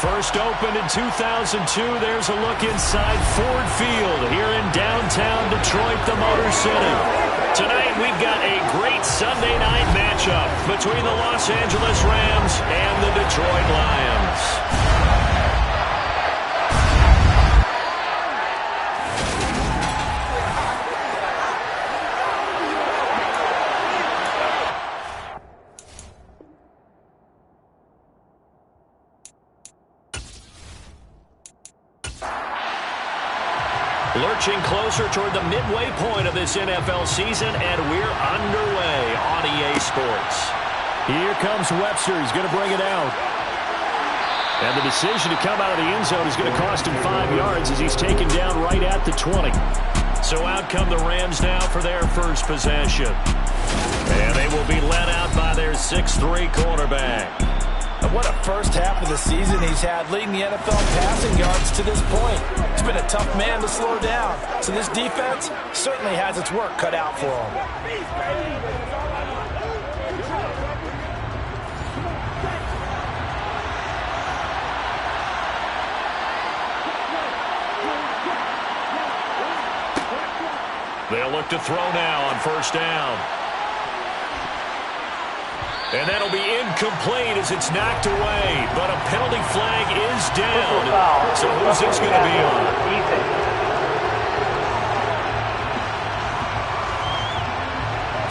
First opened in 2002. There's a look inside Ford Field here in downtown Detroit, the Motor City. Tonight we've got a great Sunday night matchup between the Los Angeles Rams and the Detroit Lions. Lurching closer toward the midway point of this NFL season, and we're underway on EA Sports. Here comes Webster. He's going to bring it out. And the decision to come out of the end zone is going to cost him 5 yards as he's taken down right at the 20. So out come the Rams now for their first possession. And they will be led out by their 6'3" quarterback. What a first half of the season he's had, leading the NFL passing yards to this point. He's been a tough man to slow down. So this defense certainly has its work cut out for him. They'll look to throw now on first down. And that'll be incomplete as it's knocked away. But a penalty flag is down. So who's this going to be on?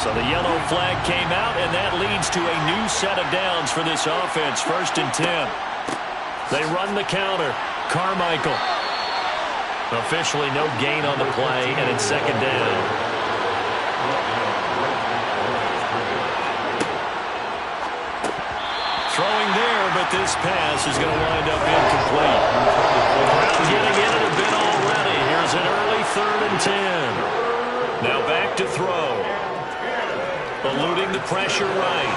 So the yellow flag came out, and that leads to a new set of downs for this offense. 1st and 10. They run the counter. Carmichael. Officially no gain on the play, and it's 2nd down. Throwing there, but this pass is going to wind up incomplete. Crowd getting in it a bit already. Here's an early 3rd and 10. Now back to throw. Eluding the pressure right.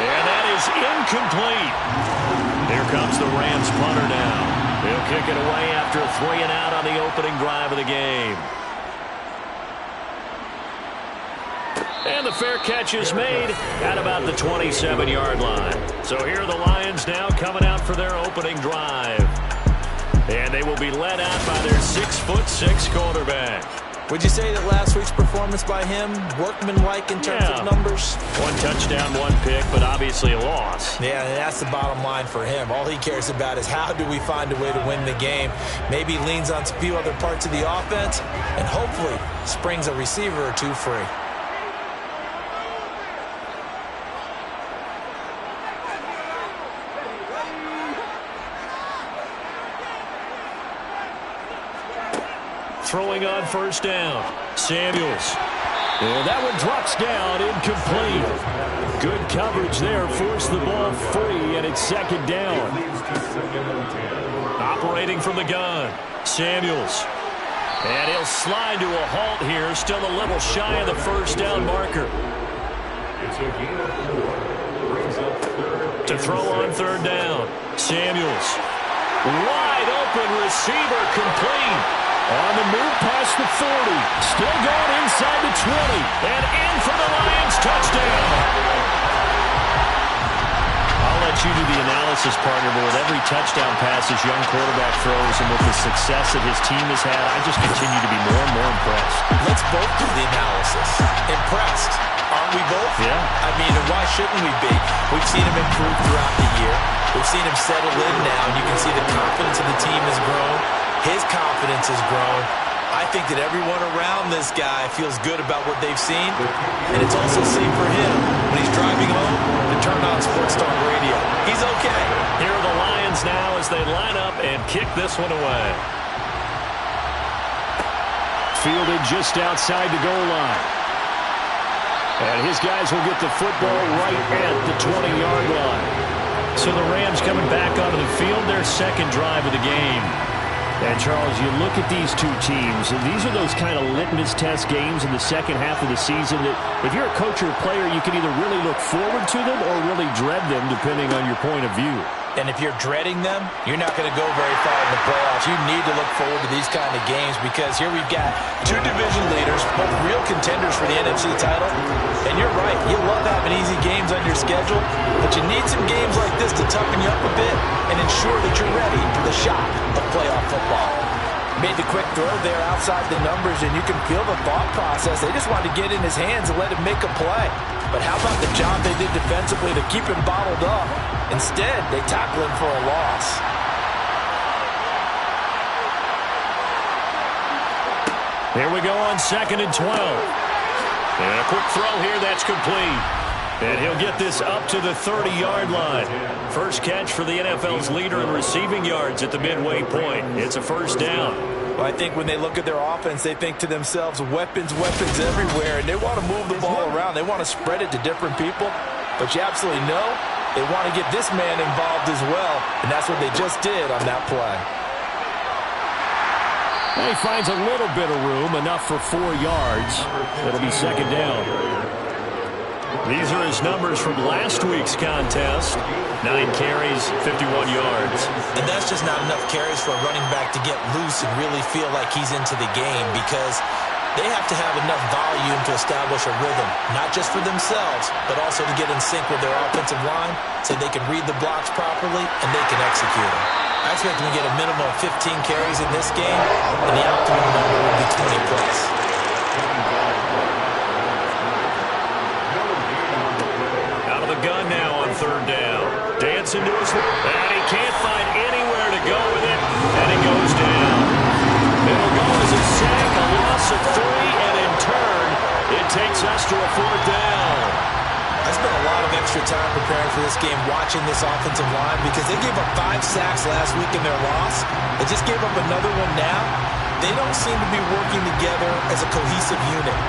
And that is incomplete. Here comes the Rams punter now. He'll kick it away after a 3 and out on the opening drive of the game. And the fair catch is made at about the 27-yard line. So here are the Lions now coming out for their opening drive. And they will be led out by their 6'6" quarterback. Would you say that last week's performance by him, workmanlike in terms of numbers? 1 touchdown, 1 pick, but obviously a loss. Yeah, and that's the bottom line for him. All he cares about is how do we find a way to win the game. Maybe leans on a few other parts of the offense, and hopefully springs a receiver or two free. Throwing on first down. Samuels. And that one drops down, incomplete. Good coverage there, forced the ball free, and it's 2nd down. Operating from the gun. Samuels. And he'll slide to a halt here, still a little shy of the first down marker. To throw on 3rd down. Samuels. Wide open receiver, complete. On the move past the 40. Still going inside the 20. And in for the Lions touchdown. I'll let you do the analysis, partner, but with every touchdown pass his young quarterback throws and with the success that his team has had, I just continue to be more and more impressed. Let's both do the analysis. Impressed. Aren't we both? Yeah. I mean, why shouldn't we be? We've seen him improve throughout the year. We've seen him settle in now, and you can see the confidence of the team has grown. His confidence has grown. I think that everyone around this guy feels good about what they've seen, and it's also safe for him when he's driving home to turn on Sports Talk Radio. He's okay. Here are the Lions now as they line up and kick this one away. Fielded just outside the goal line. And his guys will get the football right at the 20-yard line. So the Rams coming back onto the field, their 2nd drive of the game. And, Charles, you look at these two teams, and these are those kind of litmus test games in the second half of the season that if you're a coach or a player, you can either really look forward to them or really dread them, depending on your point of view. And if you're dreading them, you're not going to go very far in the playoffs. You need to look forward to these kind of games because here we've got 2 division leaders, both real contenders for the NFC title, And you're right, you love having easy games on your schedule, but you need some games like this to toughen you up a bit and ensure that you're ready for the shock of playoff football. Made the quick throw there outside the numbers, and you can feel the thought process. They just wanted to get in his hands and let him make a play. But how about the job they did defensively to keep him bottled up? Instead, they tackle him for a loss. Here we go on 2nd and 12. And a quick throw here, that's complete. And he'll get this up to the 30-yard line. First catch for the NFL's leader in receiving yards at the midway point. It's a first down. Well, I think when they look at their offense, they think to themselves, weapons, weapons everywhere, and they want to move the ball around. They want to spread it to different people. But you absolutely know they want to get this man involved as well, and that's what they just did on that play. He finds a little bit of room, enough for 4 yards. It'll be second down. These are his numbers from last week's contest. 9 carries, 51 yards. And that's just not enough carries for a running back to get loose and really feel like he's into the game, because they have to have enough volume to establish a rhythm, not just for themselves, but also to get in sync with their offensive line so they can read the blocks properly and they can execute them. I expect him to get a minimum of 15 carries in this game, and the optimum number would be 20 plus. Out of the gun now on 3rd down. Dancing to his left, and he can't find anywhere to go with it, and it goes down. It'll go as a sack, a loss of 3, and in turn, it takes us to a 4th down. I spent a lot of extra time preparing for this game, watching this offensive line, because they gave up 5 sacks last week in their loss. They just gave up another one now. They don't seem to be working together as a cohesive unit.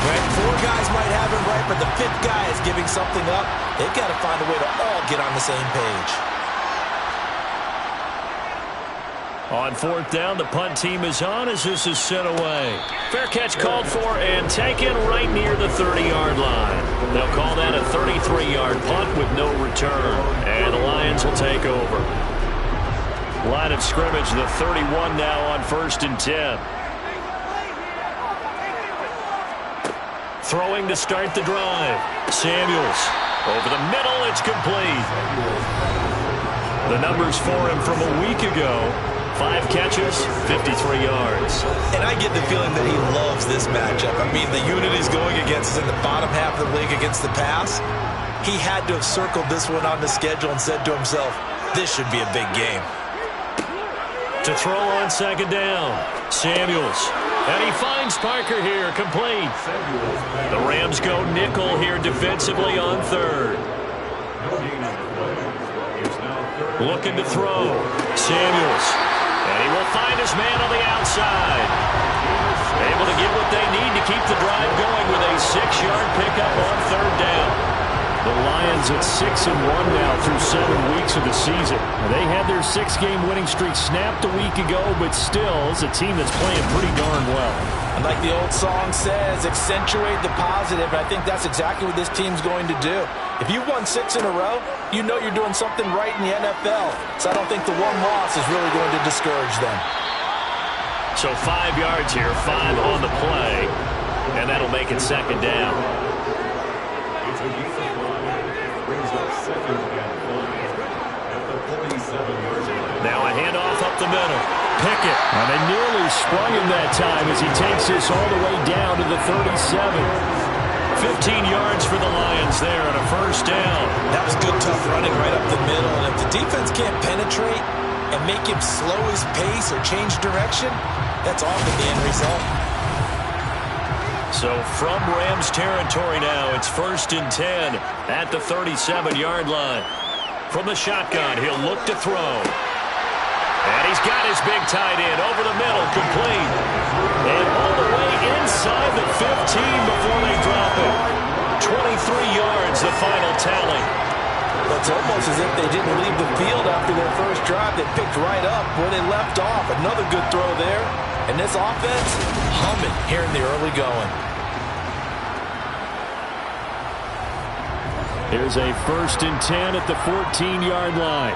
Right? 4 guys might have it right, but the 5th guy is giving something up. They've got to find a way to all get on the same page. On 4th down, the punt team is on as this is sent away. Fair catch called for and taken right near the 30-yard line. They'll call that a 33-yard punt with no return. And the Lions will take over. Line of scrimmage, the 31 now on 1st and 10. Throwing to start the drive. Samuels. Over the middle, it's complete. The numbers for him from a week ago. 5 catches, 53 yards. And I get the feeling that he loves this matchup. I mean, the unit he's going against is in the bottom half of the league against the pass. He had to have circled this one on the schedule and said to himself, this should be a big game. To throw on 2nd down, Samuels. And he finds Parker here, complete. The Rams go nickel here defensively on 3rd. Looking to throw, Samuels. And he will find his man on the outside. Able to get what they need to keep the drive going with a 6-yard pickup on 3rd down. The Lions at 6-1 now through 7 weeks of the season. They had their 6-game winning streak snapped a week ago, but still is a team that's playing pretty darn well. And like the old song says, accentuate the positive. I think that's exactly what this team's going to do. If you've won 6 in a row, you know you're doing something right in the NFL. So I don't think the one loss is really going to discourage them. So 5 yards here, 5 on the play, and that'll make it 2nd down. Now a handoff up the middle. Pickett. And they nearly sprung him that time as he takes this all the way down to the 37. 15 yards for the Lions there and a 1st down. That was good, tough running right up the middle. And if the defense can't penetrate and make him slow his pace or change direction, that's often the end result. So from Rams territory now, it's 1st and 10 at the 37-yard line. From the shotgun, he'll look to throw. And he's got his big tight end over the middle, complete. And all the way inside the 15 before they drop it. 23 yards, the final tally. It's almost as if they didn't leave the field after their first drive. They picked right up where they left off. Another good throw there. And this offense, humming here in the early going. Here's a 1st and 10 at the 14-yard line.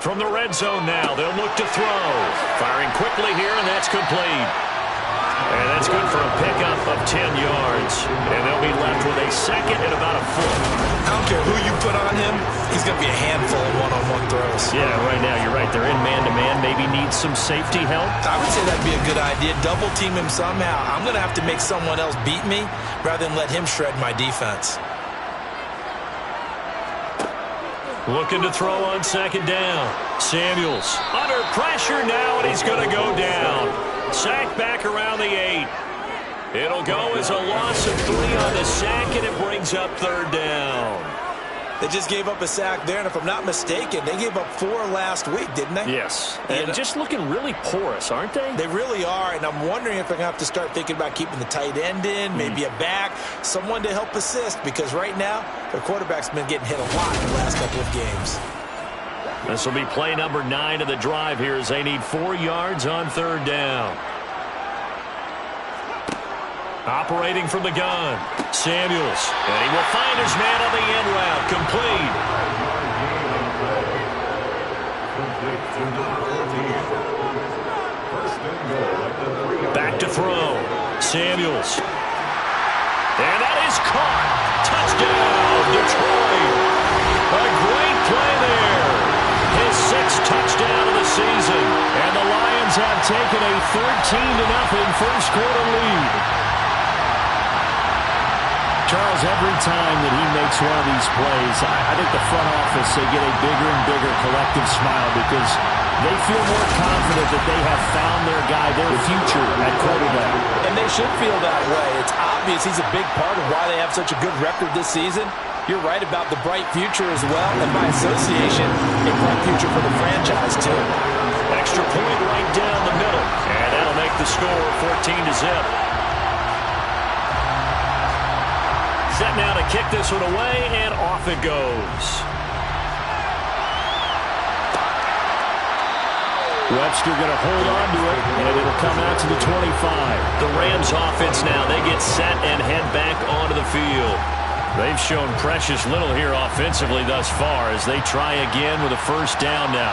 From the red zone now, they'll look to throw. Firing quickly here, and that's complete. And that's good for a pickup of 10 yards. And they'll be left with a second and about a foot. I don't care who you put on him. He's going to be a handful of one-on-one throws. Yeah, right now, you're right. They're in man-to-man. Maybe needs some safety help. I would say that'd be a good idea. Double team him somehow. I'm going to have to make someone else beat me rather than let him shred my defense. Looking to throw on second down. Samuels under pressure now, and he's going to go down. Sack back around the 8. It'll go as a loss of 3 on the sack, and it brings up third down. They just gave up a sack there, and if I'm not mistaken, they gave up 4 last week, didn't they? Yes. And just looking really porous, aren't they? They really are, and I'm wondering if they're going to have to start thinking about keeping the tight end in, maybe a back, someone to help assist, because right now, their quarterback's been getting hit a lot in the last couple of games. This will be play number 9 of the drive here as they need 4 yards on third down. Operating from the gun, Samuels, and he will find his man on the end route, complete. Back to throw, Samuels, and that is caught. Touchdown, Detroit. A great play there. His 6th touchdown of the season, and the Lions have taken a 13-0 first quarter lead. Charles, every time that he makes one of these plays, I think the front office, they get a bigger and bigger collective smile because they feel more confident that they have found their guy, their future at quarterback. And they should feel that way. It's obvious he's a big part of why they have such a good record this season. You're right about the bright future as well, and by association, a bright future for the franchise, too. Extra point right down the middle, and that'll make the score 14-0. Set now to kick this one away, and off it goes. Webster going to hold on to it, and it'll come out to the 25. The Rams offense now, they get set and head back onto the field. They've shown precious little here offensively thus far as they try again with a first down now.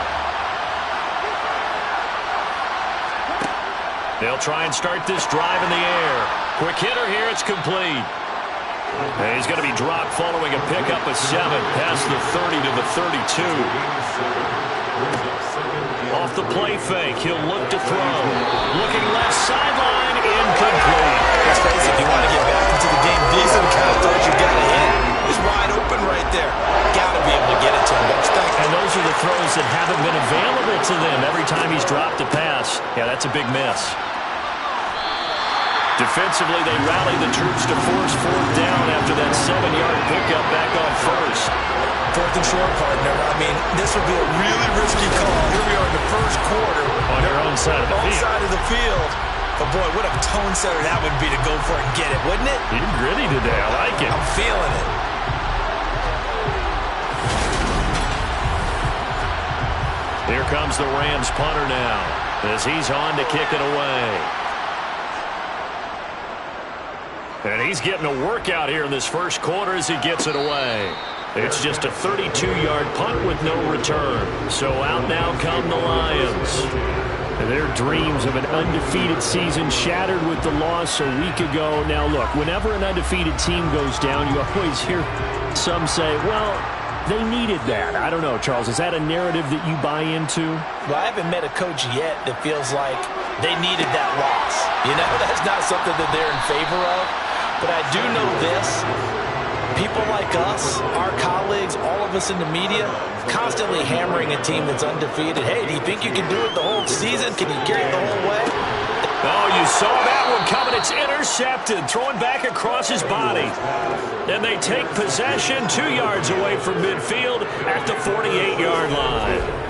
They'll try and start this drive in the air. Quick hitter here, it's complete. And he's going to be dropped following a pickup of 7 past the 30 to the 32. Off the play fake, he'll look to throw. Looking left sideline, incomplete. Let's face it, if you want to get back into the game, these are the kind of throws you got to hit. He's wide open right there. Got to be able to get it to him, don't you think? And those are the throws that haven't been available to them every time he's dropped a pass. Yeah, that's a big miss. Defensively, they rally the troops to force 4th down after that 7-yard pickup back on first. 4th and short, partner. I mean, this would be a really risky call. Here we are in the first quarter. On your own side of the field. Side of the field. But, boy, what a tone setter that would be to go for it and get it, wouldn't it? You're gritty today. I like it. I'm feeling it. Here comes the Rams punter now as he's on to kick it away. And he's getting a workout here in this first quarter as he gets it away. It's just a 32-yard punt with no return. So out now come the Lions. And their dreams of an undefeated season shattered with the loss a week ago. Now, look, whenever an undefeated team goes down, you always hear some say, well, they needed that. I don't know, Charles. Is that a narrative that you buy into? Well, I haven't met a coach yet that feels like they needed that loss. You know, that's not something that they're in favor of. But I do know this. People like us, our colleagues, all of us in the media, constantly hammering a team that's undefeated. Hey, do you think you can do it the whole season? Can you carry it the whole way? Oh, you saw that one coming. It's intercepted, thrown back across his body. And they take possession 2 yards away from midfield at the 48-yard line.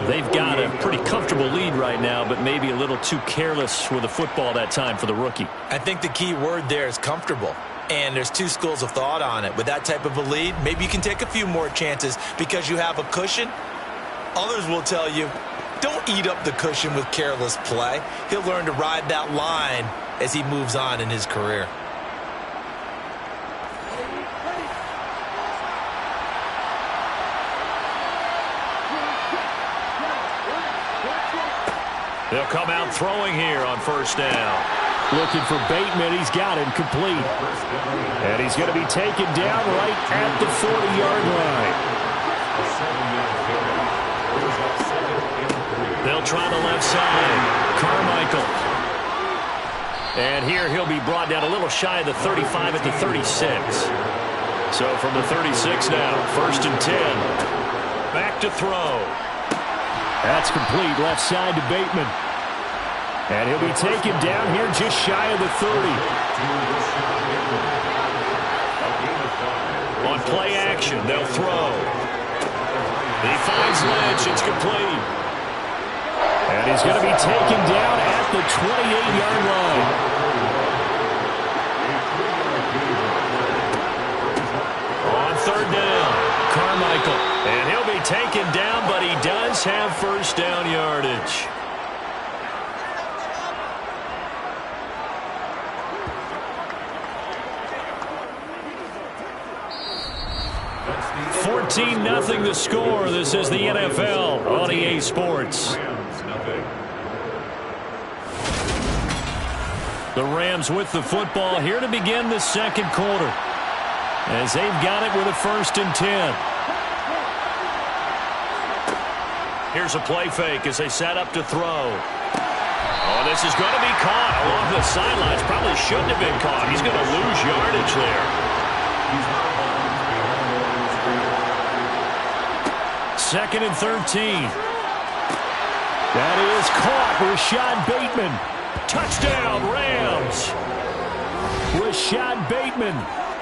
They've got a pretty comfortable lead right now, but maybe a little too careless with the football that time for the rookie. I think the key word there is comfortable. And there's 2 schools of thought on it. With that type of a lead, maybe you can take a few more chances because you have a cushion. Others will tell you, don't eat up the cushion with careless play. He'll learn to ride that line as he moves on in his career. They'll come out throwing here on first down. Looking for Bateman. He's got him complete. And he's going to be taken down right at the 40-yard line. They'll try the left side. Carmichael. And here he'll be brought down a little shy of the 35 at the 36. So from the 36 now, 1st and 10. Back to throw. That's complete left side to Bateman. And he'll be taken down here just shy of the 30. On play action, they'll throw. He finds Lynch. It's complete. And he's going to be taken down at the 28-yard line. On 3rd down, Carmichael. And he'll be taken down, but he does have first down yardage. Nothing the score. This is the NFL on EA Sports. The Rams with the football here to begin the second quarter, as they've got it with a 1st and 10. Here's a play fake as they set up to throw. Oh, this is going to be caught along the sidelines. Probably shouldn't have been caught. He's going to lose yardage there. 2nd and 13. That is caught. Rashad Bateman. Touchdown, Rams. Rashad Bateman.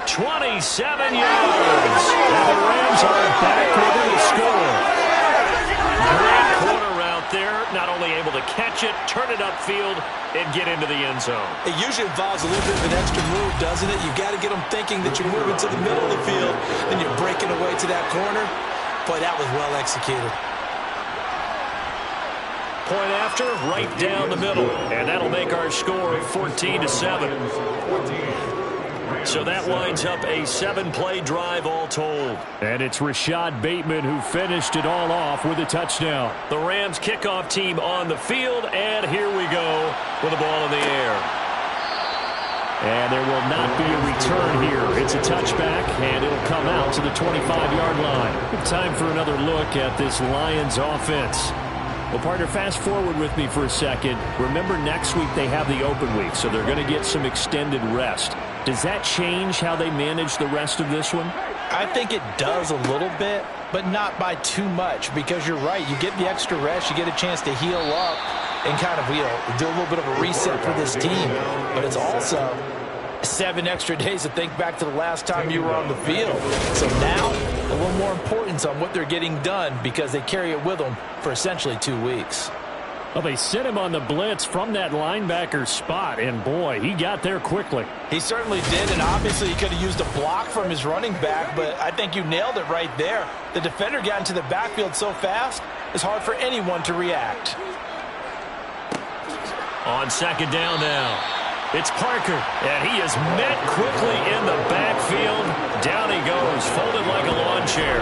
27 yards. And the Rams are back within a score. Great corner out there. Not only able to catch it, turn it upfield, and get into the end zone. It usually involves a little bit of an extra move, doesn't it? You've got to get them thinking that you're moving to the middle of the field, and you're breaking away to that corner. Boy, that was well executed. Point after, right down the middle. And that'll make our score 14-7. So that winds up a 7-play drive all told. And it's Rashad Bateman who finished it all off with a touchdown. The Rams kickoff team on the field, and here we go with the ball in the air. And there will not be a return here. It's a touchback, and it'll come out to the 25-yard line. Time for another look at this Lions offense. Well, partner, fast forward with me for a second. Remember, next week they have the open week, so they're going to get some extended rest. Does that change how they manage the rest of this one? I think it does a little bit, but not by too much, because you're right. You get the extra rest. You get a chance to heal up and kind of, do a little bit of a reset for this team. But it's also 7 extra days to think back to the last time you were on the field. So now, a little more importance on what they're getting done, because they carry it with them for essentially 2 weeks. Well, they sent him on the blitz from that linebacker spot, and boy, he got there quickly. He certainly did, and obviously he could have used a block from his running back, but I think you nailed it right there. The defender got into the backfield so fast, it's hard for anyone to react. On 2nd down now, it's Parker, and he is met quickly in the backfield. Down he goes, folded like a lawn chair.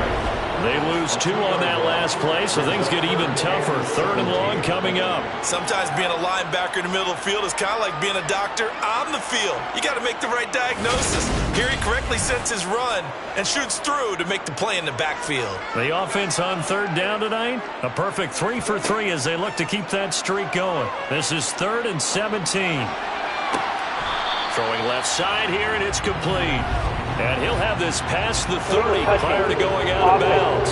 They lose 2 on that last play, so things get even tougher. 3rd and long coming up. Sometimes being a linebacker in the middle of the field is kind of like being a doctor on the field. You got to make the right diagnosis. Here he correctly sets his run and shoots through to make the play in the backfield. The offense on 3rd down tonight, a perfect 3 for 3 as they look to keep that streak going. This is 3rd and 17. Throwing left side here, and it's complete. And he'll have this past the 30 prior to going out of bounds.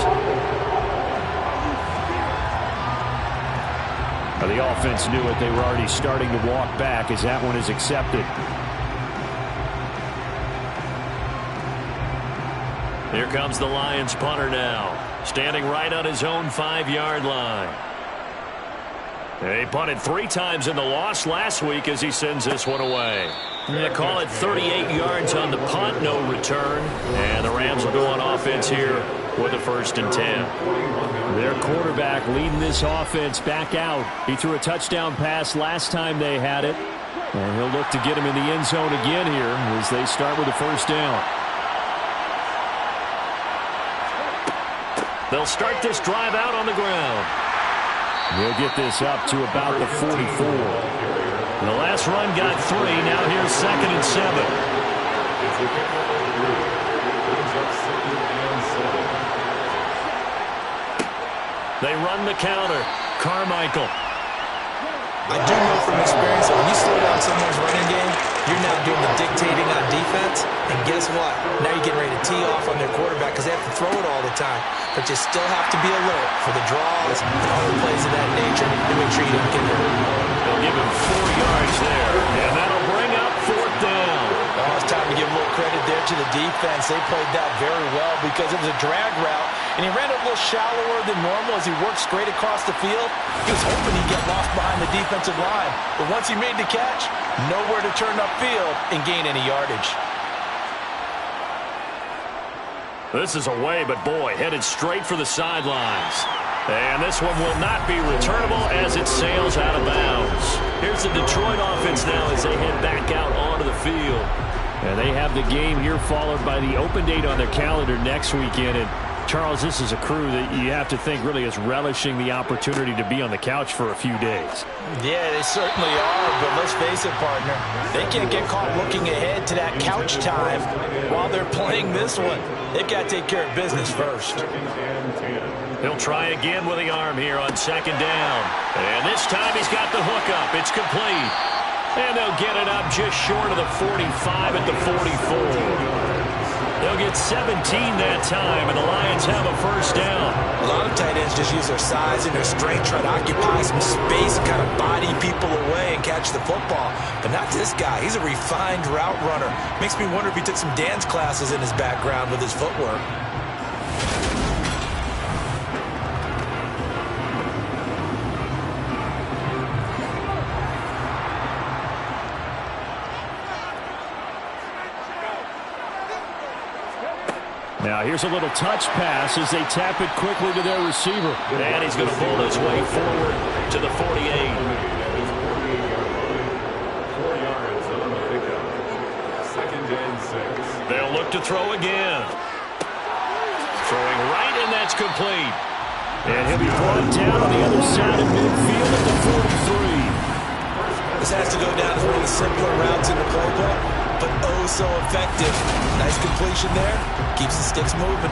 Now, the offense knew it. They were already starting to walk back as that one is accepted. Here comes the Lions punter now, standing right on his own 5-yard line. They punted 3 times in the loss last week as he sends this one away. They call it 38 yards on the punt, no return. And the Rams will go on offense here with a 1st and 10. Their quarterback leading this offense back out. He threw a touchdown pass last time they had it. And he'll look to get him in the end zone again here as they start with a 1st down. They'll start this drive out on the ground. He'll get this up to about the 44. The last run got 3. Now here's 2nd and 7. They run the counter. Carmichael. I do know from experience that when you slow down someone's running game, you're now doing the dictating on defense. And guess what? Now you're getting ready to tee off on their quarterback because they have to throw it all the time. But you still have to be alert for the draws and other plays of that nature to make sure you don't get hurt. They'll give him 4 yards there. And that'll bring up 4th down. Oh, it's time to give a little credit there to the defense. They played that very well because it was a drag route, and he ran a little shallower than normal as he worked straight across the field. He was hoping he'd get lost behind the defensive line, but once he made the catch, nowhere to turn upfield and gain any yardage. This is away, but boy, headed straight for the sidelines. And this one will not be returnable as it sails out of bounds. Here's the Detroit offense now as they head back out onto the field. And they have the game here followed by the open date on their calendar next weekend. And Charles, this is a crew that you have to think really is relishing the opportunity to be on the couch for a few days. Yeah, they certainly are, but let's face it, partner. They can't get caught looking ahead to that couch time while they're playing this one. They've got to take care of business first. He'll try again with the arm here on 2nd down. And this time he's got the hook up. It's complete. And they'll get it up just short of the 45 at the 44. They'll get 17 that time, and the Lions have a 1st down. A lot of tight ends just use their size and their strength, try to occupy some space, kind of body people away and catch the football. But not this guy. He's a refined route runner. Makes me wonder if he took some dance classes in his background with his footwork. Now here's a little touch pass as they tap it quickly to their receiver. And he's going to pull his way forward to the 48. 4 yards on the pickup. 2nd and 6. They'll look to throw again. Throwing right, and that's complete. And he'll be brought down on the other side of midfield at the 43. This has to go down as one of the simpler routes in the playbook, but oh so effective. Nice completion there. Keeps the sticks moving.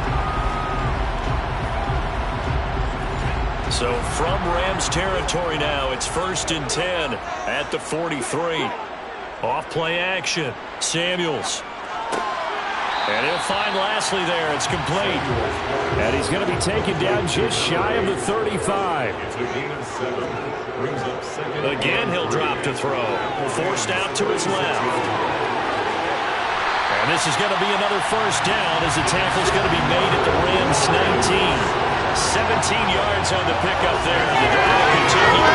So from Rams territory now, it's 1st and 10 at the 43. Off play action. Samuels. And he'll find Lashley there. It's complete. And he's going to be taken down just shy of the 35. It's a gain of 7. Brings up 2nd. Again, he'll drop to throw. Forced out to his left. And this is going to be another 1st down as the tackle's going to be made at the Rams 19. 17 yards on the pickup there. The drive will continue.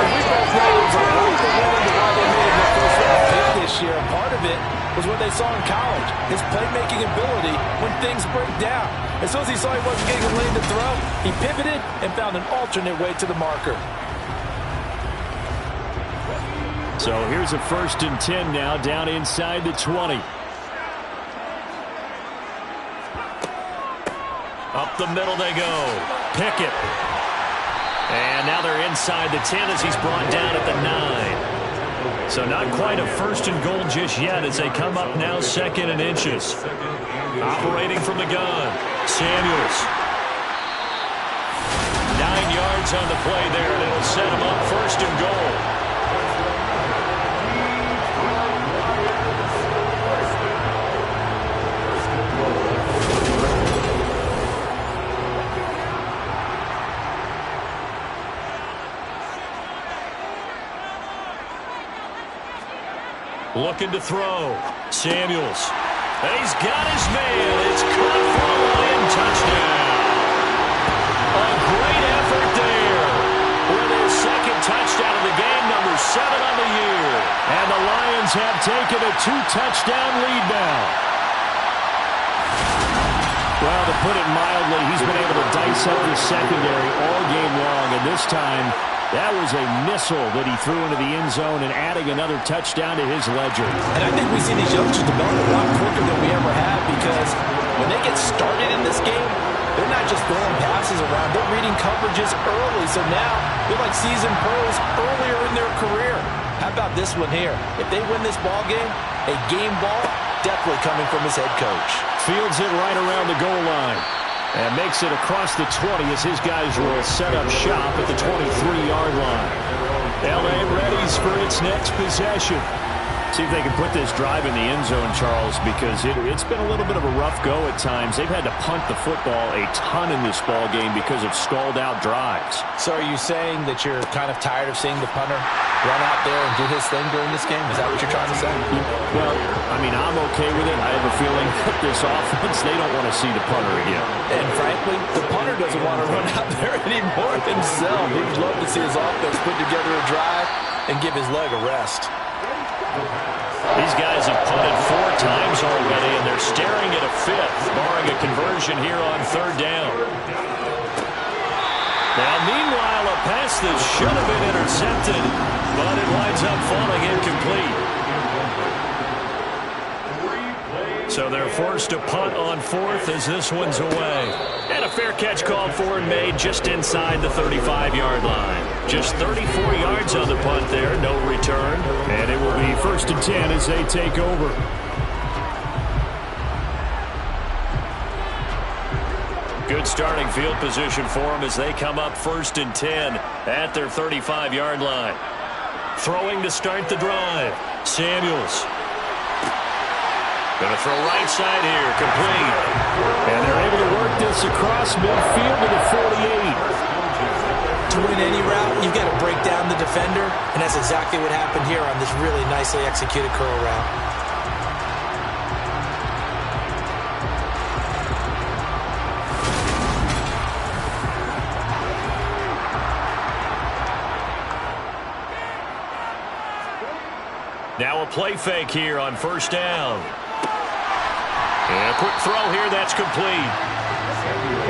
We both know it was a lot that went into why they made their first round pick this year. Part of it was what they saw in college, his playmaking ability when things break down. As soon as he saw he wasn't getting a lane to throw, he pivoted and found an alternate way to the marker. So here's a 1st and 10 now down inside the 20. Up the middle they go. Pickett. And now they're inside the 10 as he's brought down at the 9. So not quite a 1st and goal just yet as they come up now 2nd and inches. Operating from the gun. Samuels. 9 yards on the play there, and it'll set him up 1st and goal. Looking to throw. Samuels. And he's got his man. It's caught for a Lion touchdown. A great effort there. With his 2nd touchdown of the game, number 7 on the year. And the Lions have taken a 2-touchdown lead now. Well, to put it mildly, he's been able to dice up the secondary all game long, and this time that was a missile that he threw into the end zone and adding another touchdown to his ledger. And I think we see these youngsters develop a lot quicker than we ever have because when they get started in this game, they're not just throwing passes around. They're reading coverages early. So now they're like seasoned pros earlier in their career. How about this one here? If they win this ball game, a game ball definitely coming from his head coach. Fields it right around the goal line. And makes it across the 20 as his guys will set up shop at the 23-yard line. L.A. readies for its next possession. See if they can put this drive in the end zone, Charles, because it's been a little bit of a rough go at times. They've had to punt the football a ton in this ball game because of stalled-out drives. So are you saying that you're kind of tired of seeing the punter run out there and do his thing during this game? Is that what you're trying to say? Well, I mean, I'm okay with it. I have a feeling that this offense, they don't want to see the punter again. And frankly, the punter doesn't want to run out there anymore himself. He'd love to see his offense put together a drive and give his leg a rest. These guys have punted 4 times already, and they're staring at a 5th, barring a conversion here on 3rd down. Now, meanwhile, a pass that should have been intercepted, but it winds up falling incomplete. So they're forced to punt on 4th as this one's away. And a fair catch called for and made just inside the 35-yard line. Just 34 yards on the punt there, no return. And it will be 1st and 10 as they take over. Good starting field position for them as they come up 1st and 10 at their 35-yard line. Throwing to start the drive, Samuels. Going to throw right side here, complete. And they're able to work this across midfield to the 48. To win any route, you've got to break down the defender, and that's exactly what happened here on this really nicely executed curl route. Now a play fake here on 1st down. And a quick throw here, that's complete.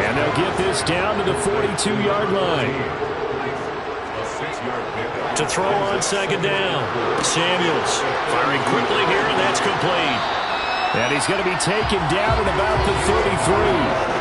And they'll get this down to the 42-yard line. To throw on 2nd down. Samuels firing quickly here, and that's complete. And he's going to be taken down at about the 33.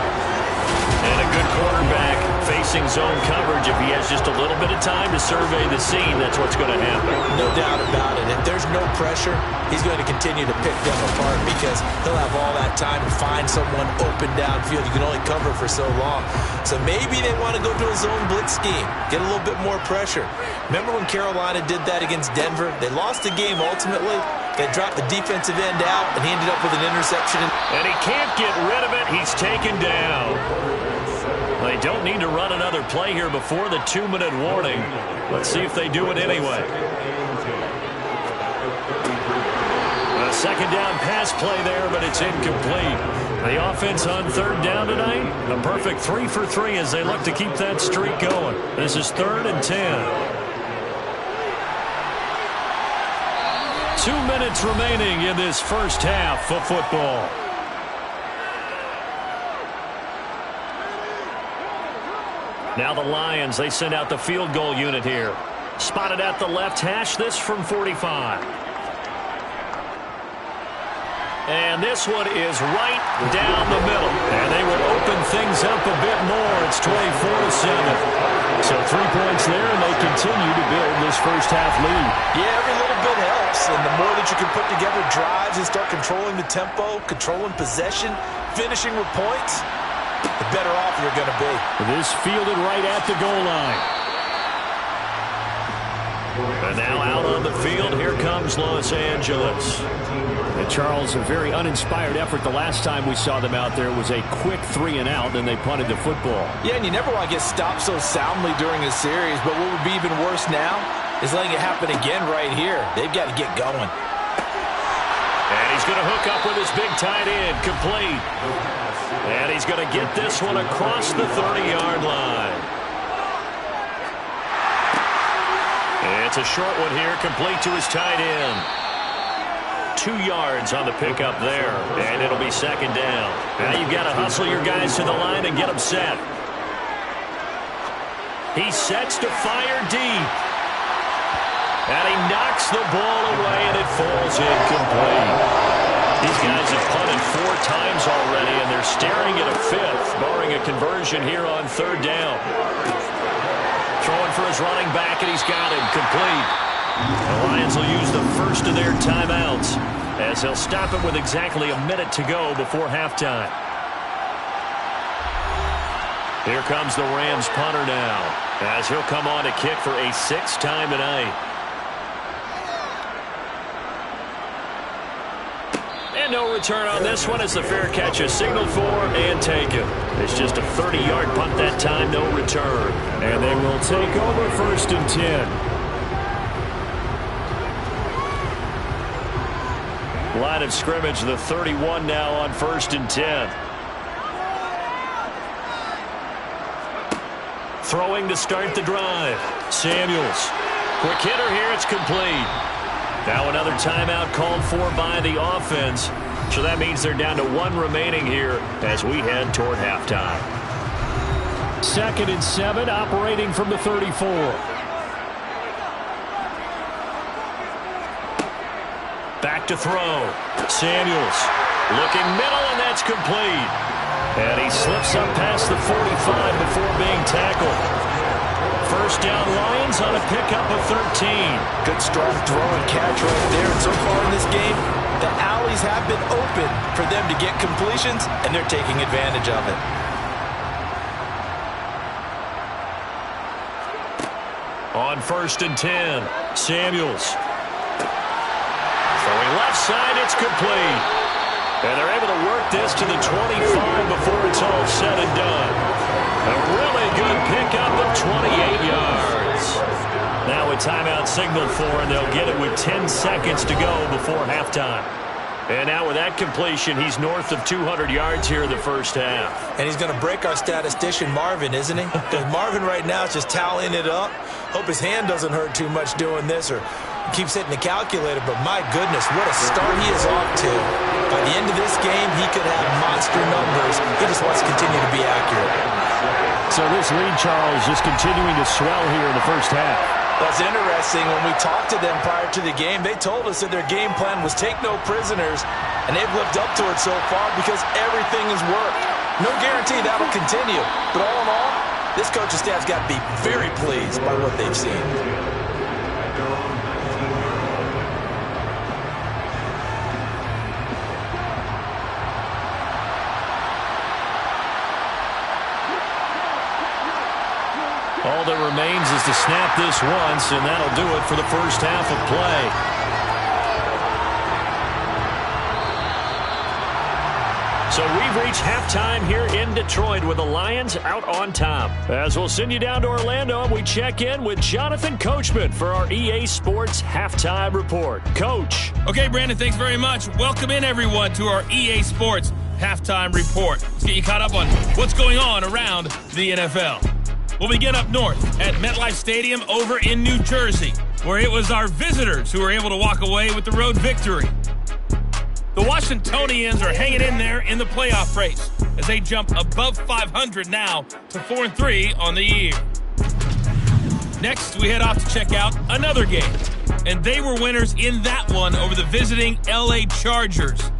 And a good quarterback facing zone coverage. If he has just a little bit of time to survey the scene, that's what's going to happen. No doubt about it. If there's no pressure, he's going to continue to pick them apart because he'll have all that time to find someone open downfield. You can only cover for so long. So maybe they want to go to a zone blitz scheme, get a little bit more pressure. Remember when Carolina did that against Denver? They lost the game ultimately. They dropped the defensive end out, and he ended up with an interception. And he can't get rid of it. He's taken down. They don't need to run another play here before the 2-minute warning. Let's see if they do it anyway. A 2nd down pass play there, but it's incomplete. The offense on 3rd down tonight, a perfect 3 for 3 as they look to keep that streak going. This is 3rd and 10. 2 minutes remaining in this first half of football. Now the Lions, they send out the field goal unit here. Spotted at the left hash, this from 45. And this one is right down the middle. And they would open things up a bit more. It's 24-7. So 3 points there, and they continue to build this first half lead. Yeah, every little bit helps. And the more that you can put together drives and start controlling the tempo, controlling possession, finishing with points, the better off you're going to be. This fielded right at the goal line. And now out on the field, here comes Los Angeles. And Charles, a very uninspired effort. The last time we saw them out there was a quick 3 and out, then they punted the football. Yeah, and you never want to get stopped so soundly during a series, but what would be even worse now is letting it happen again right here. They've got to get going. And he's going to hook up with his big tight end, complete. And he's going to get this one across the 30-yard line. It's a short one here, complete to his tight end. 2 yards on the pickup there, and it'll be 2nd down. Now you've got to hustle your guys to the line and get them set. He sets to fire deep. And he knocks the ball away, and it falls incomplete. These guys have punted 4 times already, and they're staring at a 5th, barring a conversion here on 3rd down. Throwing for his running back, and he's got him complete. The Lions will use the first of their timeouts as they'll stop it with exactly a minute to go before halftime. Here comes the Rams punter now, as he'll come on to kick for a 6th time tonight. And no return on this one as the fair catch is signaled for and taken. It's just a 30-yard punt that time, no return. And they will take over 1st and 10. Line of scrimmage, the 31 now on 1st and 10. Throwing to start the drive. Samuels. Quick hitter here, it's complete. Now another timeout called for by the offense. So that means they're down to 1 remaining here as we head toward halftime. 2nd and 7, operating from the 34. Back to throw. Samuels looking middle, and that's complete. And he slips up past the 45 before being tackled. 1st down Lions on a pickup of 13. Good strong throw and catch right there. And so far in this game, the alleys have been open for them to get completions, and they're taking advantage of it. On 1st and 10, Samuels. Throwing left side, it's complete. And they're able to work this to the 25 before it's all said and done. A really good pickup of 28 yards. Now a timeout signaled for, and they'll get it with 10 seconds to go before halftime. And now with that completion, he's north of 200 yards here in the 1st half. And he's going to break our statistician Marvin, isn't he? Because Marvin right now is just tallying it up. Hope his hand doesn't hurt too much doing this or keeps hitting the calculator. But my goodness, what a start he is off to. By the end of this game, he could have monster numbers. He just wants to continue to be accurate. So this lead, Charles, just continuing to swell here in the 1st half. That's interesting. When we talked to them prior to the game, they told us that their game plan was take no prisoners, and they've lived up to it so far because everything has worked. No guarantee that'll continue, but all in all, this coaching staff's got to be very pleased by what they've seen. All that remains is to snap this once, and that'll do it for the 1st half of play. So we've reached halftime here in Detroit with the Lions out on top. As we'll send you down to Orlando, we check in with Jonathan Coachman for our EA Sports Halftime Report. Coach. Okay, Brandon, thanks very much. Welcome in, everyone, to our EA Sports Halftime Report. Let's get you caught up on what's going on around the NFL. We'll begin up north at MetLife Stadium over in New Jersey, where it was our visitors who were able to walk away with the road victory. The Washingtonians are hanging in there in the playoff race as they jump above 500 now to 4-3 on the year. Next, we head off to check out another game, and they were winners in that one over the visiting LA Chargers.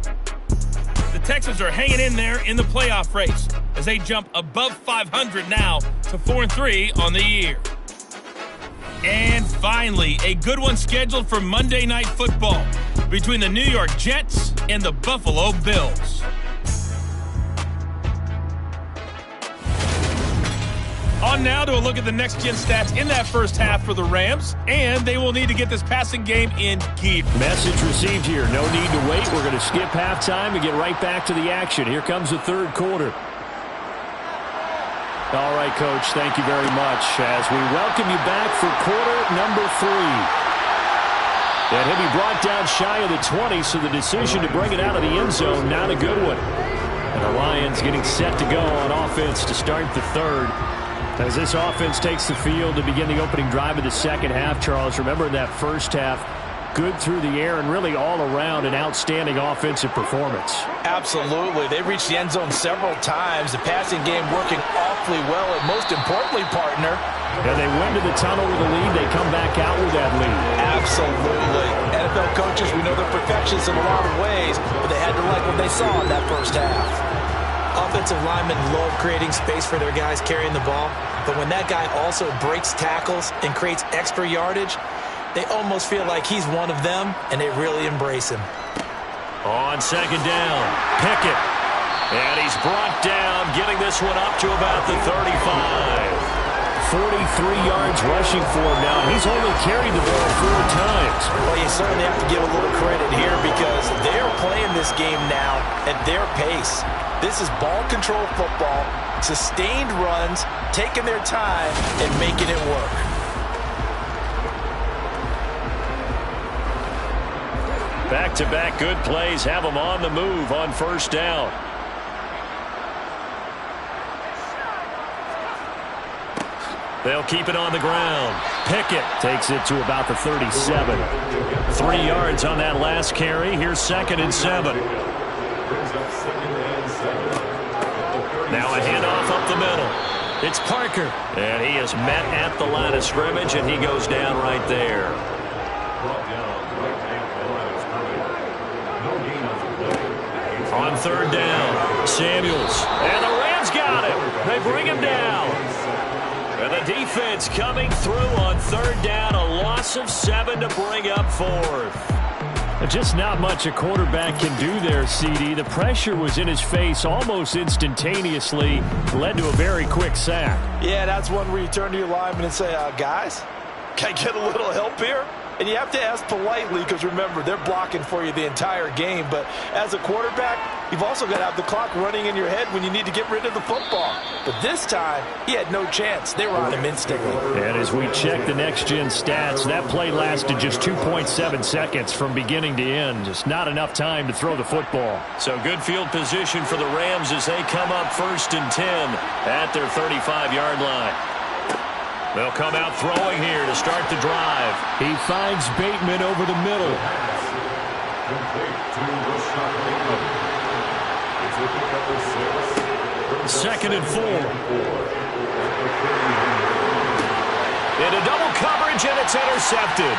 The Texans are hanging in there in the playoff race as they jump above 500 now to 4-3 on the year. And finally, a good one scheduled for Monday Night Football between the New York Jets and the Buffalo Bills. On now to a look at the next-gen stats in that 1st half for the Rams, and they will need to get this passing game in gear. Message received here. No need to wait. We're going to skip halftime and get right back to the action. Here comes the 3rd quarter. All right, Coach, thank you very much as we welcome you back for quarter number 3. And he'll be brought down shy of the 20, so the decision to bring it out of the end zone, not a good one. And the Lions getting set to go on offense to start the 3rd. As this offense takes the field to begin the opening drive of the 2nd half, Charles, remember in that 1st half, good through the air and really all around an outstanding offensive performance. Absolutely. They reached the end zone several times. The passing game working awfully well, and most importantly, partner. And they went to the tunnel with a lead. They come back out with that lead. Absolutely. NFL coaches, we know they're perfectionists in a lot of ways, but they had to like what they saw in that first half. Offensive linemen love creating space for their guys carrying the ball, but when that guy also breaks tackles and creates extra yardage, they almost feel like he's one of them, and they really embrace him. On second down, Pickett. And he's brought down, getting this one up to about the 35. 43 yards rushing for him now. He's only carried the ball 4 times. Well, you certainly have to give a little credit here because they're playing this game now at their pace. This is ball control football, sustained runs, taking their time, and making it work. Back-to-back good plays have them on the move on first down. They'll keep it on the ground. Pickett takes it to about the 37. 3 yards on that last carry. Here's 2nd and 7. Now a handoff up the middle. It's Parker. And he is met at the line of scrimmage, and he goes down right there. On third down, Samuels. And the Rams got him. They bring him down. And the defense coming through on third down. A loss of 7 to bring up 4th. Just not much a quarterback can do there, CD. The pressure was in his face almost instantaneously. Led to a very quick sack. Yeah, that's one where you turn to your lineman and say, guys, can I get a little help here? And you have to ask politely because, remember, they're blocking for you the entire game. But as a quarterback, you've also got to have the clock running in your head when you need to get rid of the football. But this time, he had no chance. They were on him instantly. And as we check the next-gen stats, that play lasted just 2.7 seconds from beginning to end. Just not enough time to throw the football. So good field position for the Rams as they come up 1st and 10 at their 35-yard line. They'll come out throwing here to start the drive. He finds Bateman over the middle. Second and 4. Into double coverage, and it's intercepted.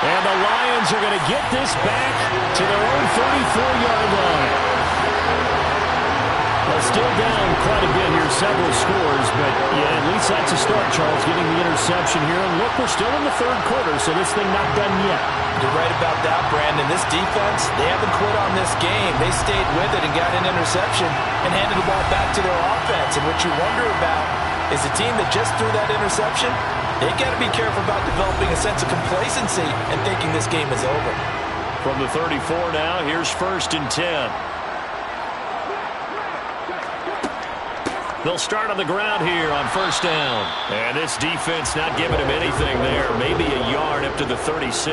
And the Lions are going to get this back to their own 34-yard line. Well, still down quite a bit here, several scores, but yeah, at least that's a start, Charles, getting the interception here. And look, we're still in the third quarter, so this thing not done yet. You're right about that, Brandon. This defense, they haven't quit on this game. They stayed with it and got an interception and handed the ball back to their offense. And what you wonder about is the team that just threw that interception, they got to be careful about developing a sense of complacency and thinking this game is over. From the 34 now, here's 1st and 10. They'll start on the ground here on first down. And this defense not giving him anything there. Maybe a yard up to the 36.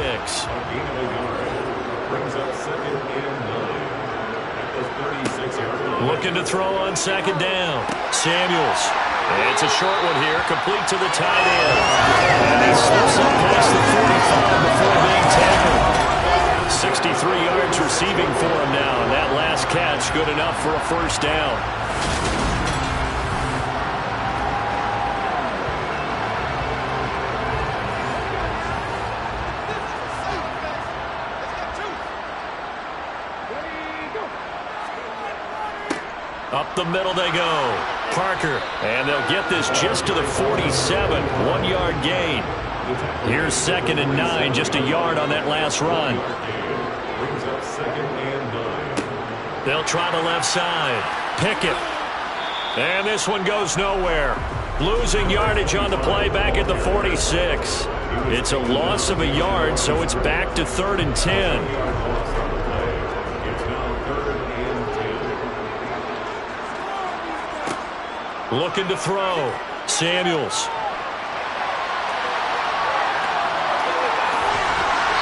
Looking to throw on second down. Samuels. And it's a short one here, complete to the tight end. And he slips up past the 45 before being tackled. 63 yards receiving for him now. And that last catch good enough for a first down. Up the middle they go. Parker. And they'll get this just to the 47. 1-yard gain. Here's 2nd and 9. Just a yard on that last run. They'll try the left side. Pickett. And this one goes nowhere. Losing yardage on the play back at the 46. It's a loss of a yard, so it's back to 3rd and 10. Looking to throw. Samuels.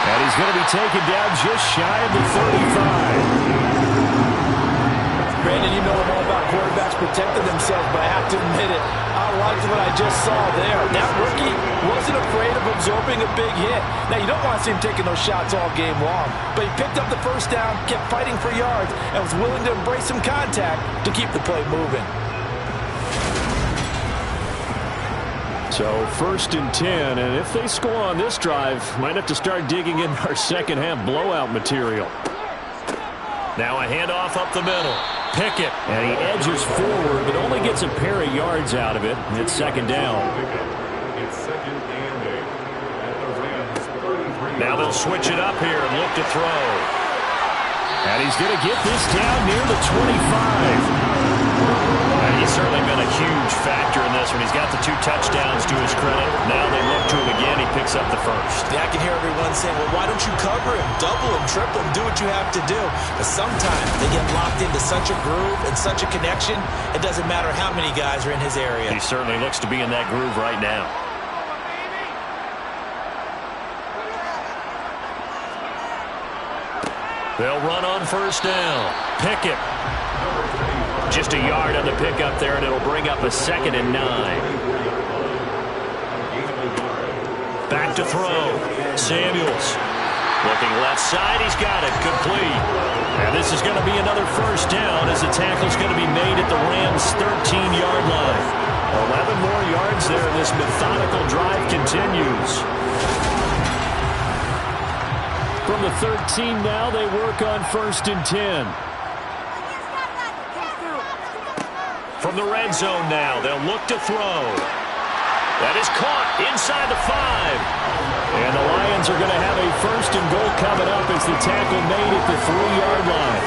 And he's going to be taken down just shy of the 35. Brandon, you know I'm all about quarterbacks protecting themselves, but I have to admit it. I liked what I just saw there. That rookie wasn't afraid of absorbing a big hit. Now, you don't want to see him taking those shots all game long, but he picked up the first down, kept fighting for yards, and was willing to embrace some contact to keep the play moving. So 1st and 10, and if they score on this drive, might have to start digging in our second half blowout material. Now a handoff up the middle. Pickett. And he edges forward, but only gets a pair of yards out of it. It's second down. It's 2nd and 8 at the Rams 33. Now they'll switch it up here and look to throw. And he's going to get this down near the 25. And he's certainly been a huge factor in this one. He's got the 2 touchdowns to his credit. Now they look to him again. He picks up the first. Yeah, I can hear everyone saying, well, why don't you cover him, double him, triple him, do what you have to do. But sometimes they get locked into such a groove and such a connection, it doesn't matter how many guys are in his area. He certainly looks to be in that groove right now. They'll run on first down. Pickett. Just a yard on the pickup there, and it'll bring up a 2nd and 9. Back to throw. Samuels. Looking left side. He's got it. Complete. And this is going to be another first down as the tackle's going to be made at the Rams' 13-yard line. 11 more yards there, and this methodical drive continues. From the 13 now, they work on 1st and 10. From the red zone now, they'll look to throw. That is caught inside the 5. And the Lions are going to have a 1st and goal coming up as the tackle made at the 3-yard line.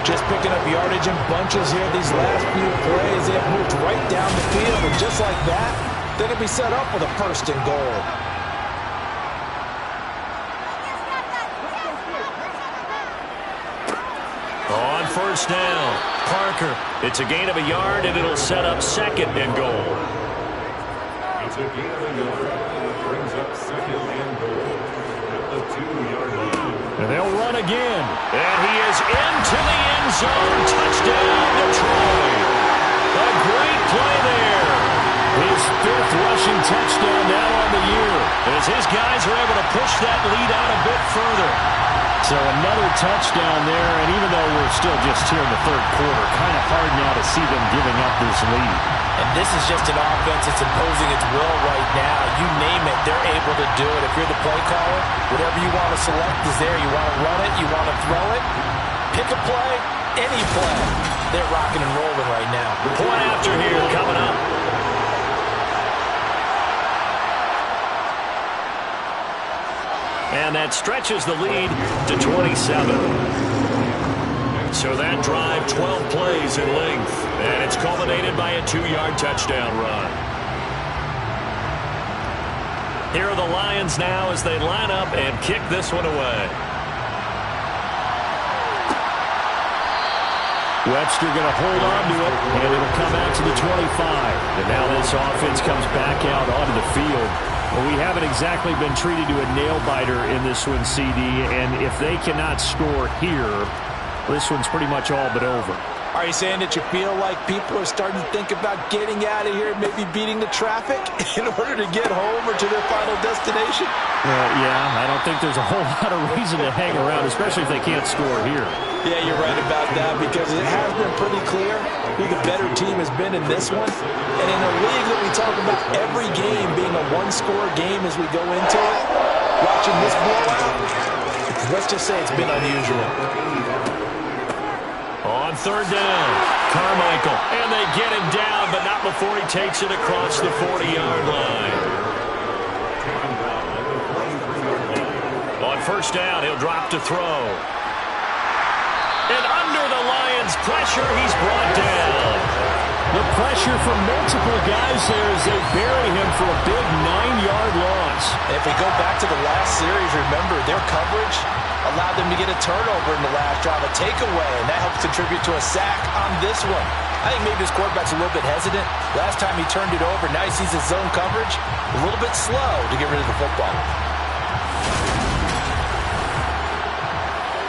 Just picking up yardage in bunches here these last few plays. They have moved right down the field, and just like that, they're going to be set up with a 1st and goal. On first down, Parker. It's a gain of a yard, and it'll set up 2nd and goal. It's a gain of a yard. Brings up 2nd and goal at the 2-yard line. And they'll run again. And he is into the end zone. Touchdown, Detroit. A great play there. His 5th rushing touchdown now on the year. As his guys are able to push that lead out a bit further. So another touchdown there, and even though we're still just here in the 3rd quarter, kind of hard now to see them giving up this lead. And this is just an offense that's imposing its will right now. You name it, they're able to do it. If you're the play caller, whatever you want to select is there. You want to run it, you want to throw it, pick a play, any play. They're rocking and rolling right now. Point after here coming up. And that stretches the lead to 27. So that drive, 12 plays in length. And it's culminated by a 2-yard touchdown run. Here are the Lions now as they line up and kick this one away. Webster going to hold on to it, and it'll come out to the 25. And now this offense comes back out onto the field. Well, we haven't exactly been treated to a nail-biter in this one, CD, and if they cannot score here, this one's pretty much all but over. Are you saying that you feel like people are starting to think about getting out of here, maybe beating the traffic in order to get home or to their final destination? Yeah, I don't think there's a whole lot of reason to hang around, especially if they can't score here. Yeah, you're right about that, because it has been pretty clear who the better team has been in this one. And in a league that we talk about every game being a one-score game as we go into it, watching this blowout, let's just say it's been unusual. On 3rd down, Carmichael. And they get him down, but not before he takes it across the 40-yard line. On 1st down, he'll drop to throw. And under the Lions' pressure, he's brought down. The pressure from multiple guys there as they bury him for a big 9-yard loss. And if we go back to the last series, remember, their coverage allowed them to get a turnover in the last drive, a takeaway, and that helps contribute to a sack on this one. I think maybe this quarterback's a little bit hesitant. Last time he turned it over, now he sees his zone coverage, a little bit slow to get rid of the football.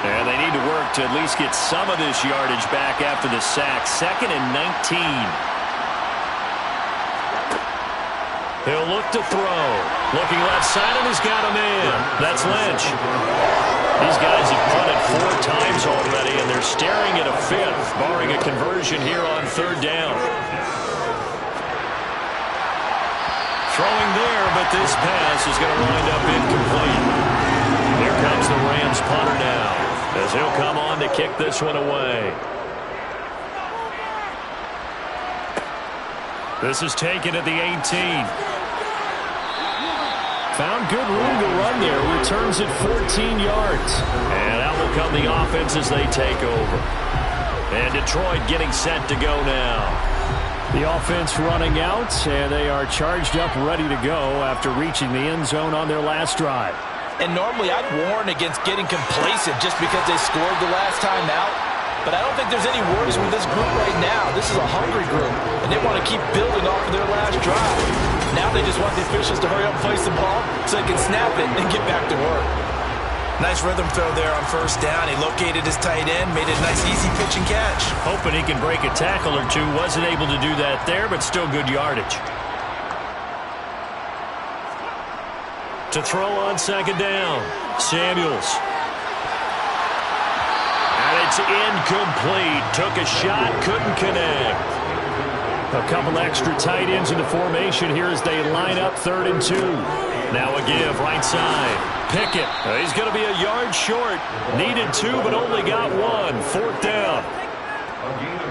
And they need to work to at least get some of this yardage back after the sack. 2nd and 19. He'll look to throw. Looking left side, and he's got a man. That's Lynch. These guys have punted 4 times already, and they're staring at a 5th, barring a conversion here on 3rd down. Throwing there, but this pass is going to wind up incomplete. Here comes the Rams punter now. as he'll come on to kick this one away. This is taken at the 18. Found good room to run there. Returns it 14 yards. And out will come the offense as they take over. And Detroit getting set to go now. The offense running out, and they are charged up, ready to go after reaching the end zone on their last drive. And normally I'd warn against getting complacent just because they scored the last time out. But I don't think there's any worries with this group right now. This is a hungry group, and they want to keep building off of their last drive. Now they just want the officials to hurry up and place the ball so they can snap it and get back to work. Nice rhythm throw there on first down. He located his tight end, made it a nice easy pitch and catch. Hoping he can break a tackle or two. Wasn't able to do that there, but still good yardage. To throw on second down, Samuels. And it's incomplete. Took a shot, couldn't connect. A couple extra tight ends in the formation here as they line up 3rd and 2. Now a give right side. Pickett. He's going to be a yard short. Needed 2, but only got 1. 4th down.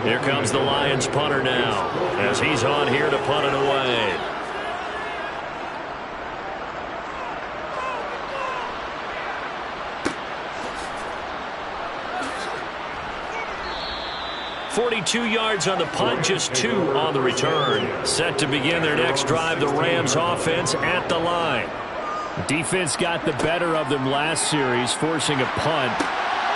Here comes the Lions punter now as he's on here to punt it away. .42 yards on the punt, just 2 on the return. Set to begin their next drive, the Rams offense at the line. Defense got the better of them last series, forcing a punt.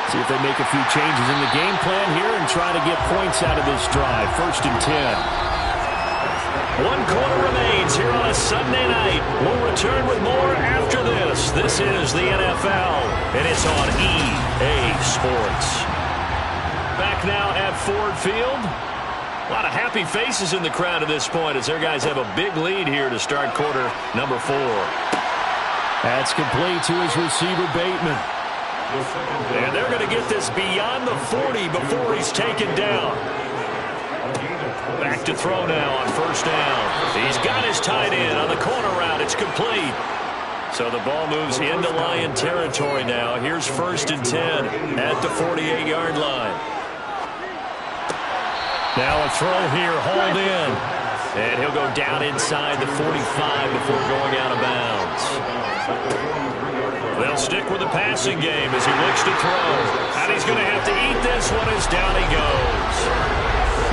See if they make a few changes in the game plan here and try to get points out of this drive. 1st and 10. 1 quarter remains here on a Sunday night. We'll return with more after this. This is the NFL, and it's on EA Sports. Back now at Ford Field. A lot of happy faces in the crowd at this point as their guys have a big lead here to start quarter number 4. That's complete to his receiver, Bateman. And they're going to get this beyond the 40 before he's taken down. Back to throw now on first down. He's got his tight end on the corner route. It's complete. So the ball moves into Lion territory now. Here's 1st and 10 at the 48-yard line. Now a throw here, hauled in. And he'll go down inside the 45 before going out of bounds. They'll stick with the passing game as he looks to throw. And he's going to have to eat this one as down he goes.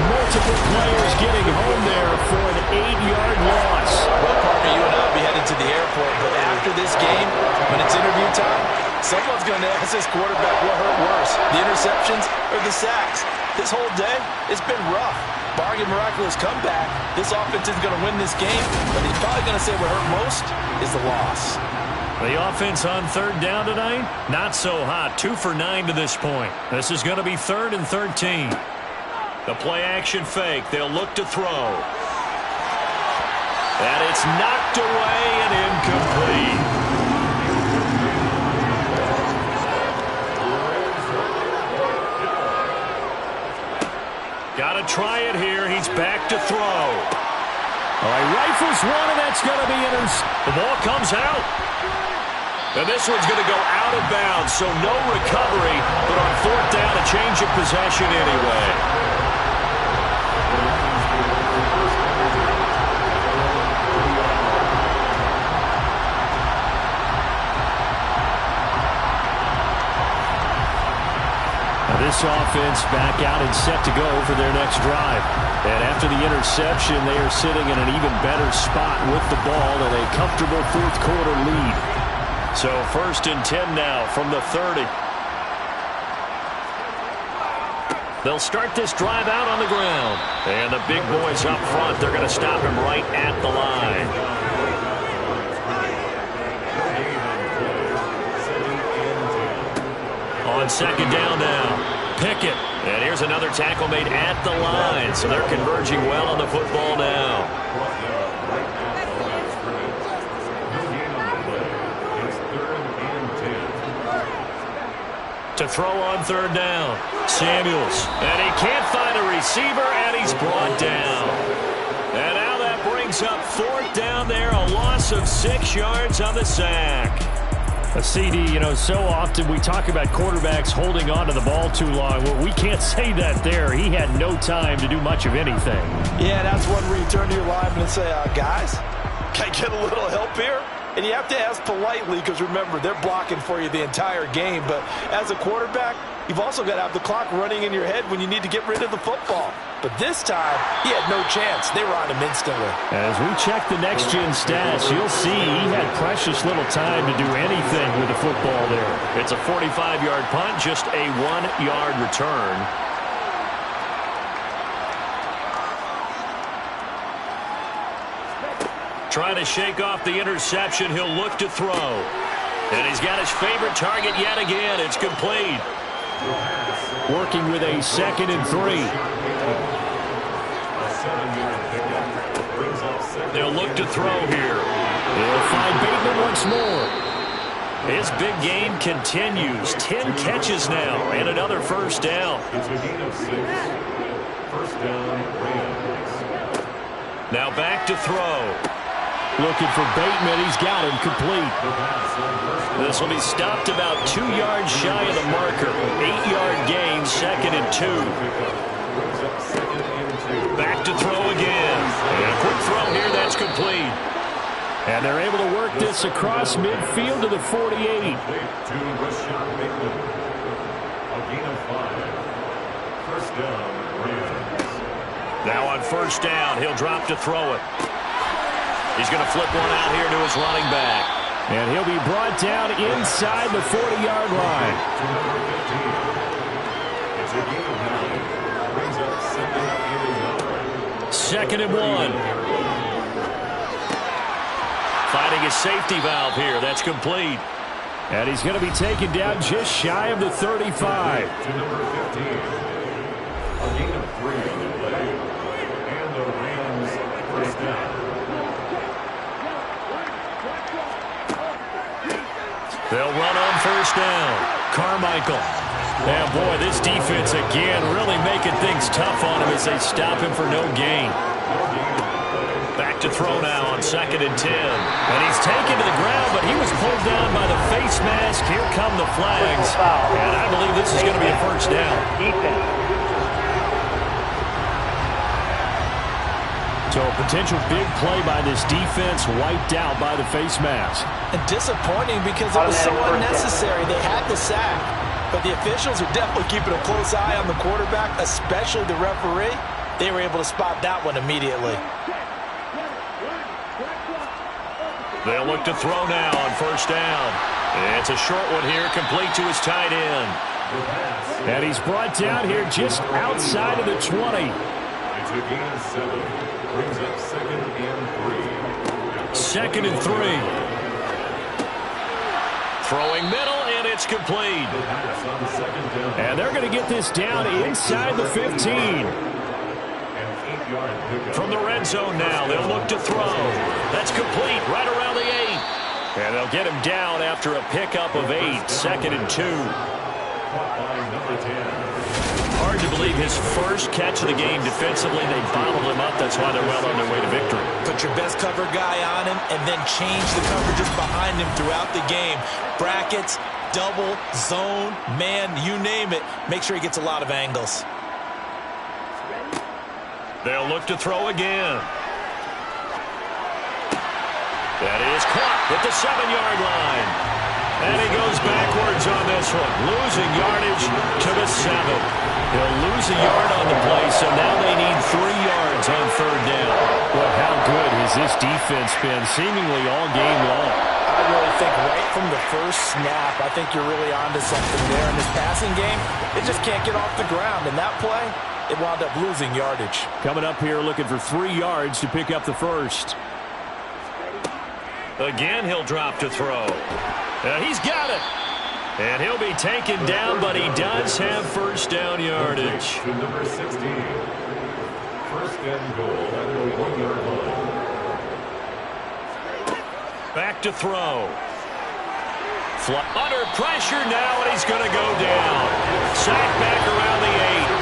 Multiple players getting home there for an 8-yard loss. Well, Parker, you and I will be headed to the airport, but after this game, when it's interview time, someone's going to ask this quarterback what hurt worse, the interceptions or the sacks. This whole day, it's been rough. Barring a miraculous comeback, this offense is going to win this game, but he's probably going to say what hurt most is the loss. The offense on 3rd down tonight, not so hot. 2 for 9 to this point. This is going to be 3rd and 13. The play-action fake. They'll look to throw. And it's knocked away and incomplete. Got to try it here. He's back to throw. All right, rifles one, and that's going to be intercepted. The ball comes out. And this one's going to go out of bounds, so no recovery, but on 4th down, a change of possession anyway. This offense back out and set to go for their next drive. And after the interception, they are sitting in an even better spot with the ball and a comfortable 4th quarter lead. So 1st and 10 now from the 30. They'll start this drive out on the ground. And the big boys up front, they're going to stop him right at the line. On 2nd down now. Pickett. And here's another tackle made at the line. So they're converging well on the football now. To throw on 3rd down. Samuels. And he can't find a receiver, and he's brought down. And now that brings up 4th down there. A loss of 6 yards on the sack. CD, so often we talk about quarterbacks holding on to the ball too long. Well, we can't say that there. He had no time to do much of anything. Yeah, that's one where you turn to your lineman and say, guys, can I get a little help here? And you have to ask politely because, remember, they're blocking for you the entire game. But as a quarterback, you've also got to have the clock running in your head when you need to get rid of the football. But this time, he had no chance. They were on him instantly. As we check the next-gen stats, you'll see he had precious little time to do anything with the football there. It's a 45-yard punt, just a 1-yard return. Trying to shake off the interception. He'll look to throw. And he's got his favorite target yet again. It's complete. Working with a 2nd and 3. They'll look to throw here. They'll find Bateman once more. His big game continues. 10 catches now and another first down. It's a gain of 6. First down, Rams. Now back to throw. Looking for Bateman. He's got him complete. This will be stopped about 2 yards shy of the marker. 8-yard gain, 2nd and 2. Back to throw again. And a quick throw here, that's complete. And they're able to work this across midfield to the 48. To Rashad Bateman. A gain of 5. First down, Rams. Now on first down, he'll drop to throw it. He's going to flip one out here to his running back. And he'll be brought down inside the 40-yard line. To number 15. It's a gain of 9. Brings up 2nd and 1. Finding his safety valve here. That's complete. And he's going to be taken down just shy of the 35. To number 15. A gain of 3 on the play. And the Rams first down. They'll run on first down. Carmichael. And boy, this defense again really making things tough on him as they stop him for no gain. Back to throw now on 2nd and 10. And he's taken to the ground, but he was pulled down by the face mask. Here come the flags. And I believe this is going to be a first down. So a potential big play by this defense wiped out by the face mask. And disappointing because it was so unnecessary. They had the sack, but the officials are definitely keeping a close eye on the quarterback, especially the referee. They were able to spot that one immediately. They'll look to throw now on first down. It's a short one here, complete to his tight end. And he's brought down here just outside of the 20. It's a gain of 7. Brings up 2nd and 3. 2nd and 3. Throwing middle, and it's complete. Pass on 2nd down. And they're going to get this down inside the 15. An 8-yard pickup. From the red zone now, they'll look to throw. That's complete, right around the 8. And they'll get him down after a pickup of 8. 2nd and 2. Caught by number 10. Hard to believe his first catch of the game defensively. They bottled him up. That's why they're well on their way to victory. Put your best cover guy on him and then change the coverages behind him throughout the game. Brackets, double, zone, man, you name it. Make sure he gets a lot of angles. They'll look to throw again. That is caught at the 7-yard line. And he goes backwards on this one, losing yardage to the 7. He'll lose a yard on the play, so now they need 3 yards on third down. Well, how good has this defense been seemingly all game long? I really think right from the first snap, I think you're really onto something there. In this passing game, it just can't get off the ground. And that play, it wound up losing yardage. Coming up here looking for 3 yards to pick up the first. Again, he'll drop to throw. He's got it. And he'll be taken down, but he does have first down yardage. To number 16. First and goal at the 1-yard line. Back to throw. Under pressure now, and he's going to go down. Sacked back around the 8.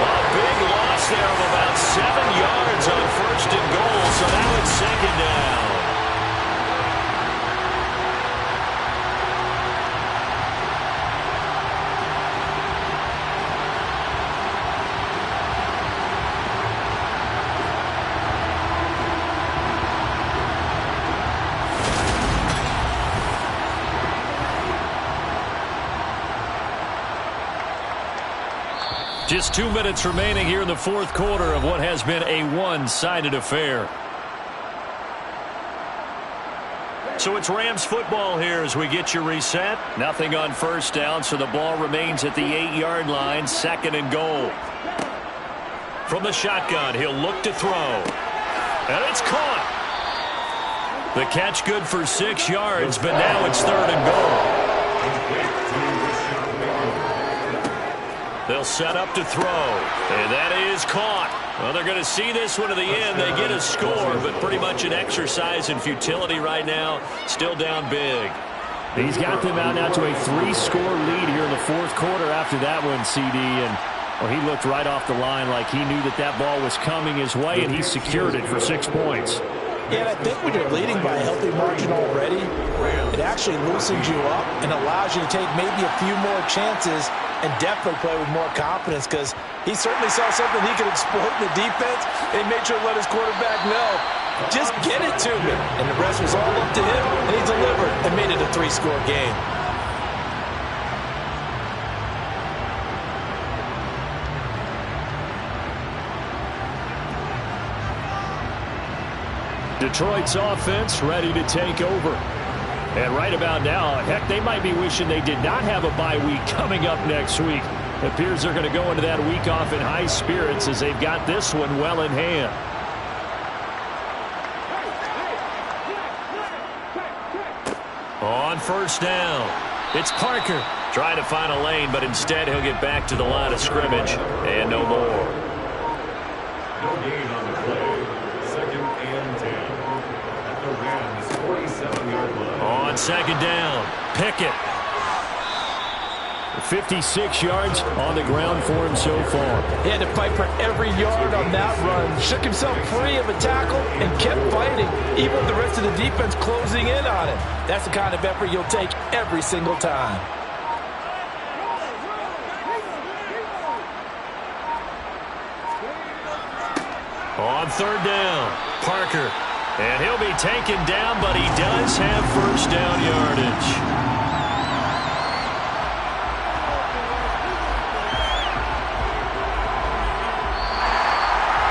A big loss there of about 7 yards on first and goal, so now it's 2nd down. Just 2 minutes remaining here in the fourth quarter of what has been a one-sided affair. So it's Rams football here as we get you reset. Nothing on first down, so the ball remains at the 8-yard line, 2nd and goal. From the shotgun, he'll look to throw. And it's caught. The catch good for 6 yards, but now it's 3rd and goal. They'll set up to throw, and that is caught. Well, they're going to see this one to the end. They get a score, but pretty much an exercise in futility right now. Still down big. He's got them out now to a 3-score lead here in the fourth quarter after that one, CD. And well, he looked right off the line like he knew that that ball was coming his way, and he secured it for 6 points. Yeah, and I think when you're leading by a healthy margin already, it actually loosens you up and allows you to take maybe a few more chances and definitely play with more confidence, because he certainly saw something he could exploit in the defense and made sure to let his quarterback know, just get it to me. And the rest was all up to him, and he delivered and made it a 3-score game. Detroit's offense ready to take over. And right about now, heck, they might be wishing they did not have a bye week coming up next week. It appears they're going to go into that week off in high spirits as they've got this one well in hand. On first down, it's Parker trying to find a lane, but instead he'll get back to the line of scrimmage and no more. No gain on the play. 2nd and 10 at the Rams 47-yard line. On 2nd down, Pickett. 56 yards on the ground for him so far. He had to fight for every yard on that run. Shook himself free of a tackle and kept fighting, even with the rest of the defense closing in on him. That's the kind of effort you'll take every single time. On 3rd down, Parker. And he'll be taken down, but he does have first down yardage.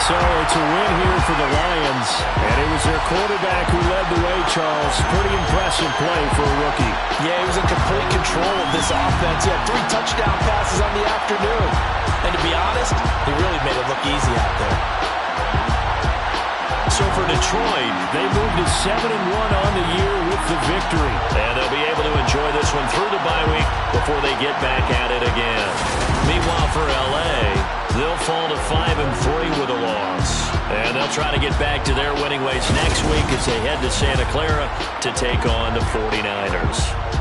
So it's a win here for the Lions. And it was their quarterback who led the way, Charles. Pretty impressive play for a rookie. Yeah, he was in complete control of this offense. He had 3 touchdown passes on the afternoon. And to be honest, he really made it look easy out there. So for Detroit, they moved to 7-1 on the year with the victory. And they'll be able to enjoy this one through the bye week before they get back at it again. Meanwhile, for L.A., they'll fall to 5-3 with a loss. And they'll try to get back to their winning ways next week as they head to Santa Clara to take on the 49ers.